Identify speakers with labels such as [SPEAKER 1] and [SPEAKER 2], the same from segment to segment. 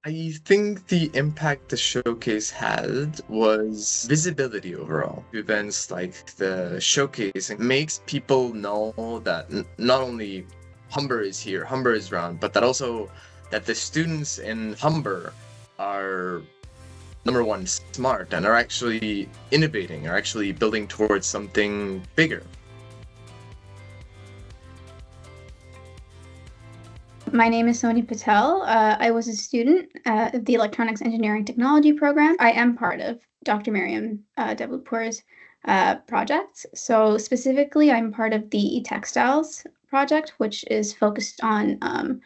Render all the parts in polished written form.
[SPEAKER 1] I think the impact the showcase had was visibility overall. Events like the showcase makes people know that not only Humber is here, Humber is around, but that also that the students in Humber are number one smart and are actually innovating, are actually building towards something bigger.
[SPEAKER 2] My name is Soni Patel. I was a student of the Electronics Engineering Technology program. I am part of Dr. Maryam Davoudpour's projects. So specifically, I'm part of the e-textiles project, which is focused on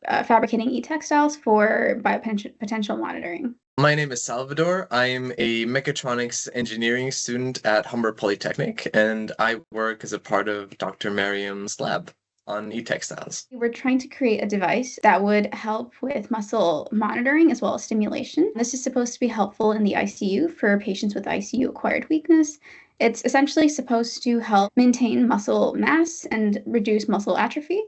[SPEAKER 2] fabricating e-textiles for biopotential monitoring.
[SPEAKER 1] My name is Salvador. I'm a mechatronics engineering student at Humber Polytechnic, and I work as a part of Dr. Maryam's lab on e-textiles.
[SPEAKER 2] We're trying to create a device that would help with muscle monitoring as well as stimulation. This is supposed to be helpful in the ICU for patients with ICU-acquired weakness. It's essentially supposed to help maintain muscle mass and reduce muscle atrophy,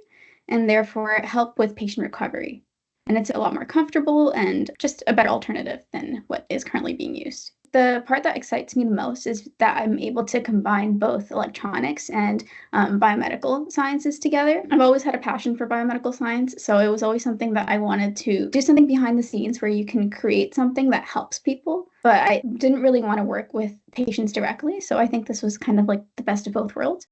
[SPEAKER 2] and therefore help with patient recovery. And it's a lot more comfortable and just a better alternative than what is currently being used. The part that excites me the most is that I'm able to combine both electronics and biomedical sciences together. I've always had a passion for biomedical science, so it was always something that I wanted to do something behind the scenes where you can create something that helps people. But I didn't really want to work with patients directly, so I think this was kind of like the best of both worlds.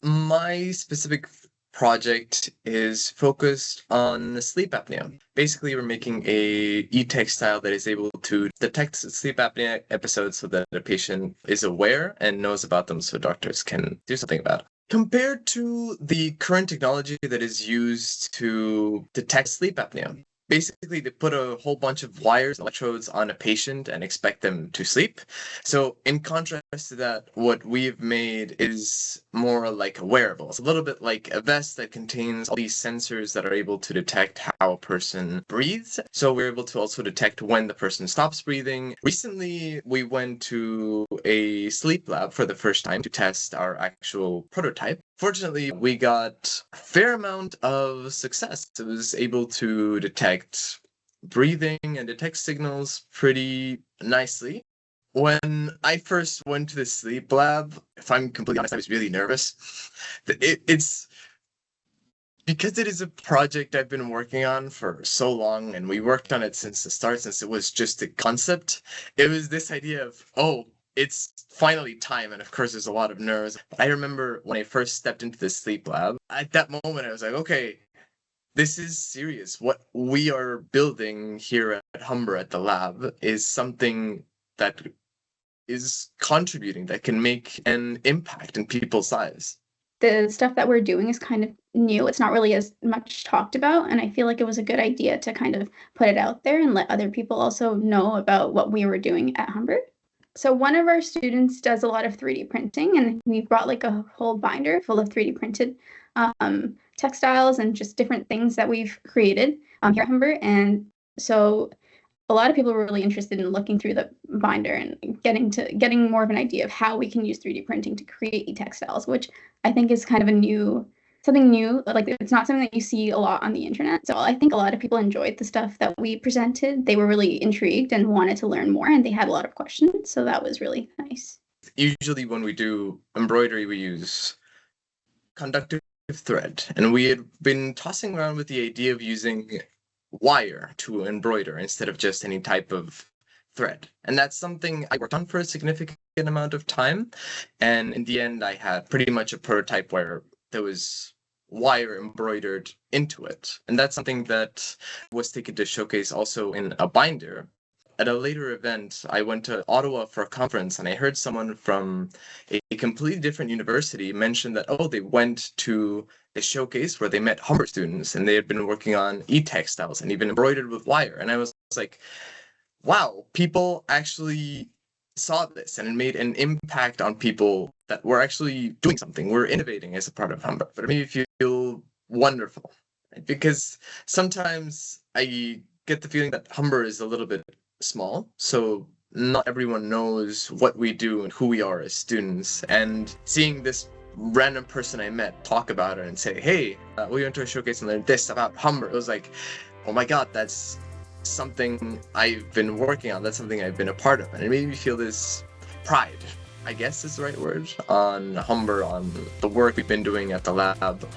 [SPEAKER 1] My specific project is focused on sleep apnea. Basically, we're making a e-textile that is able to detect sleep apnea episodes so that the patient is aware and knows about them so doctors can do something about it. Compared to the current technology that is used to detect sleep apnea, basically they put a whole bunch of wires and electrodes on a patient and expect them to sleep. So in contrast to that, what we've made is more like a wearable. It's a little bit like a vest that contains all these sensors that are able to detect how a person breathes. So we're able to also detect when the person stops breathing. Recently, we went to a sleep lab for the first time to test our actual prototype. Fortunately, we got a fair amount of success. It was able to detect breathing and detect signals pretty nicely. When I first went to the sleep lab, if I'm completely honest, I was really nervous. It's because it is a project I've been working on for so long, and we worked on it since the start, since it was just a concept. It was this idea of, oh, it's finally time, and of course there's a lot of nerves. I remember when I first stepped into the sleep lab, at that moment I was like, okay, this is serious. What we are building here at Humber at the lab is something that is contributing, that can make an impact in people's lives.
[SPEAKER 2] The stuff that we're doing is kind of new. It's not really as much talked about, and I feel like it was a good idea to kind of put it out there and let other people also know about what we were doing at Humber. So one of our students does a lot of 3D printing, and we brought like a whole binder full of 3D printed textiles and just different things that we've created here at Humber. And so a lot of people were really interested in looking through the binder and getting more of an idea of how we can use 3D printing to create e-textiles, which I think is kind of something new. Like it's not something that you see a lot on the internet. So I think a lot of people enjoyed the stuff that we presented. They were really intrigued and wanted to learn more, and they had a lot of questions. So that was really nice.
[SPEAKER 1] Usually when we do embroidery, we use conductive thread, and we had been tossing around with the idea of using wire to embroider instead of just any type of thread. And that's something I worked on for a significant amount of time. And in the end, I had pretty much a prototype where there was wire embroidered into it. And that's something that was taken to showcase also in a binder. At a later event, I went to Ottawa for a conference, and I heard someone from a completely different university mention that, oh, they went to a showcase where they met Humber students, and they had been working on e-textiles and even embroidered with wire. And I was like, wow, people actually saw this, and it made an impact on people that we're actually doing something. We're innovating as a part of Humber. But it made me feel wonderful, right? Because sometimes I get the feeling that Humber is a little bit small, so not everyone knows what we do and who we are as students. And seeing this random person I met talk about it and say, hey, we went to a showcase and learned this about Humber, it was like, oh my god, that's something I've been working on. That's something I've been a part of, and it made me feel this pride, I guess is the right word, on Humber, on the work we've been doing at the lab.